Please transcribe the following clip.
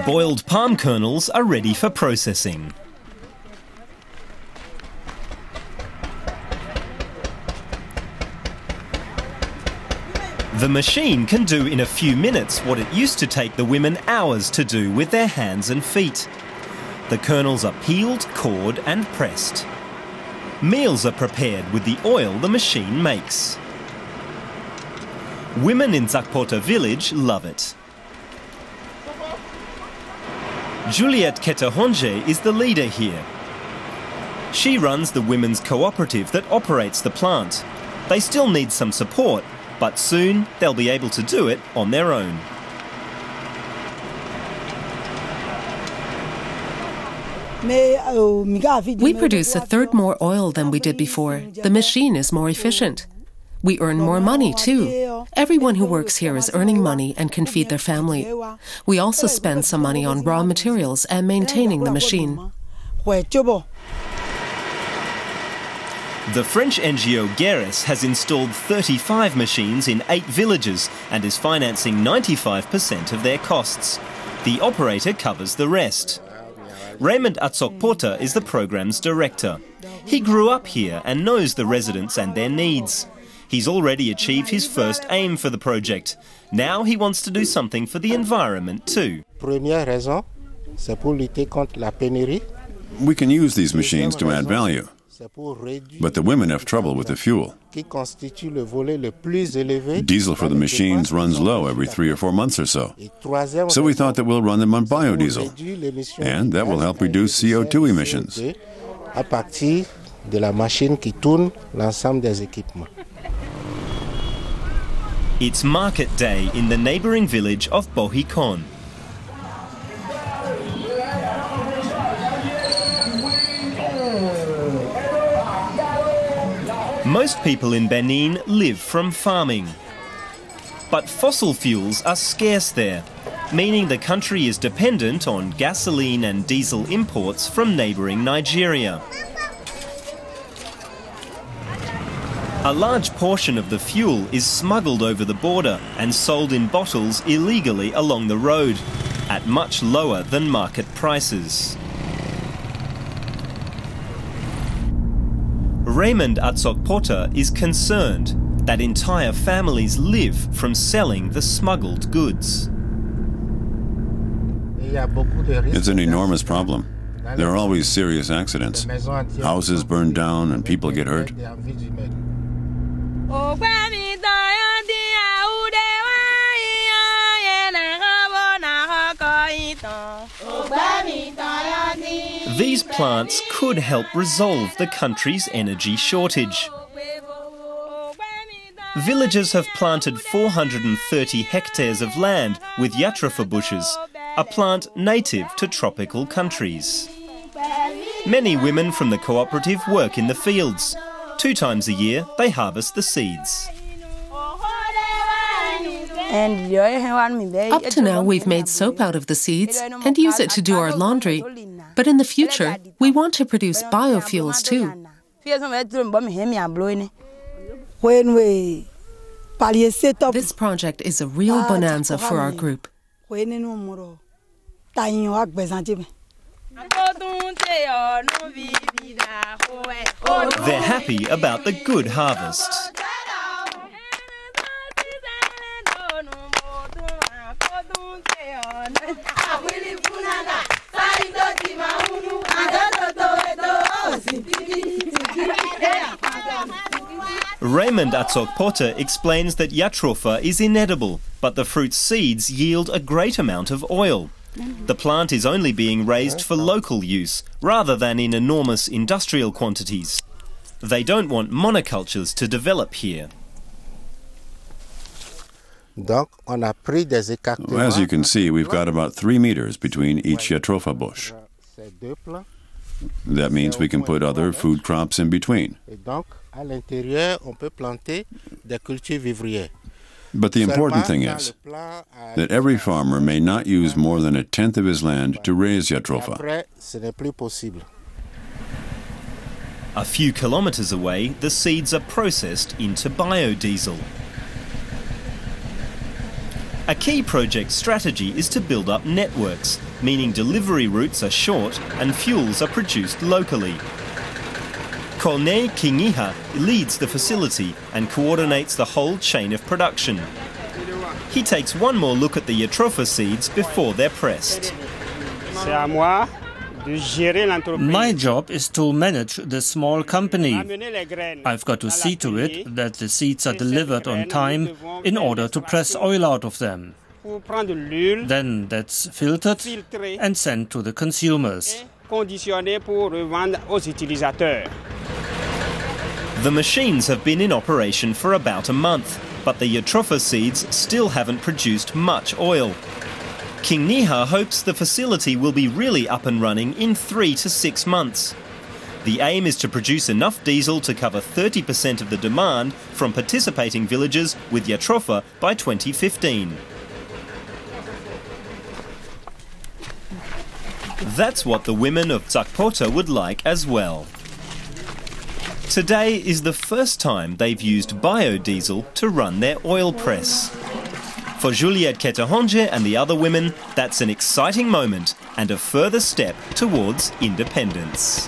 boiled palm kernels are ready for processing. The machine can do in a few minutes what it used to take the women hours to do with their hands and feet. The kernels are peeled, cored and pressed. Meals are prepared with the oil the machine makes. Women in Zakpota village love it. Juliette Ketahonje is the leader here. She runs the women's cooperative that operates the plant. They still need some support, but soon they'll be able to do it on their own. We produce a third more oil than we did before. The machine is more efficient. We earn more money too. Everyone who works here is earning money and can feed their family. We also spend some money on raw materials and maintaining the machine. The French NGO Geres has installed 35 machines in 8 villages and is financing 95% of their costs. The operator covers the rest. Raymond Atsokpota is the program's director. He grew up here and knows the residents and their needs. He's already achieved his first aim for the project. Now he wants to do something for the environment too. Première raison, c'est pour lutter contre la pénurie. We can use these machines to add value. But the women have trouble with the fuel. Diesel for the machines runs low every 3 or 4 months or so. So we thought that we'll run them on biodiesel, and that will help reduce CO2 emissions. It's market day in the neighbouring village of Bohikon. Most people in Benin live from farming. But fossil fuels are scarce there, meaning the country is dependent on gasoline and diesel imports from neighbouring Nigeria. A large portion of the fuel is smuggled over the border and sold in bottles illegally along the road, at much lower than market prices. Raymond Atsokpota is concerned that entire families live from selling the smuggled goods. It's an enormous problem. There are always serious accidents. Houses burn down and people get hurt. These plants could help resolve the country's energy shortage. Villagers have planted 430 hectares of land with jatropha bushes, a plant native to tropical countries. Many women from the cooperative work in the fields. 2 times a year they harvest the seeds. Up to now, we've made soap out of the seeds and use it to do our laundry. But in the future, we want to produce biofuels too. This project is a real bonanza for our group. They're happy about the good harvest. Raymond Atsokpota explains that jatropha is inedible, but the fruit's seeds yield a great amount of oil. The plant is only being raised for local use, rather than in enormous industrial quantities. They don't want monocultures to develop here. As you can see, we've got about 3 meters between each jatropha bush. That means we can put other food crops in between. But the important thing is that every farmer may not use more than 1/10 of his land to raise jatropha. A few kilometres away, the seeds are processed into biodiesel. A key project strategy is to build up networks, meaning delivery routes are short and fuels are produced locally. Corneille Kingiha leads the facility and coordinates the whole chain of production. He takes one more look at the Jatropha seeds before they're pressed. My job is to manage the small company. I've got to see to it that the seeds are delivered on time in order to press oil out of them. Then that's filtered and sent to the consumers. The machines have been in operation for about a month, but the Jatropha seeds still haven't produced much oil. King Niha hopes the facility will be really up and running in 3 to 6 months. The aim is to produce enough diesel to cover 30% of the demand from participating villages with Jatropha by 2015. That's what the women of Zakpota would like as well. Today is the first time they've used biodiesel to run their oil press. For Juliette Ketahonje and the other women, that's an exciting moment and a further step towards independence.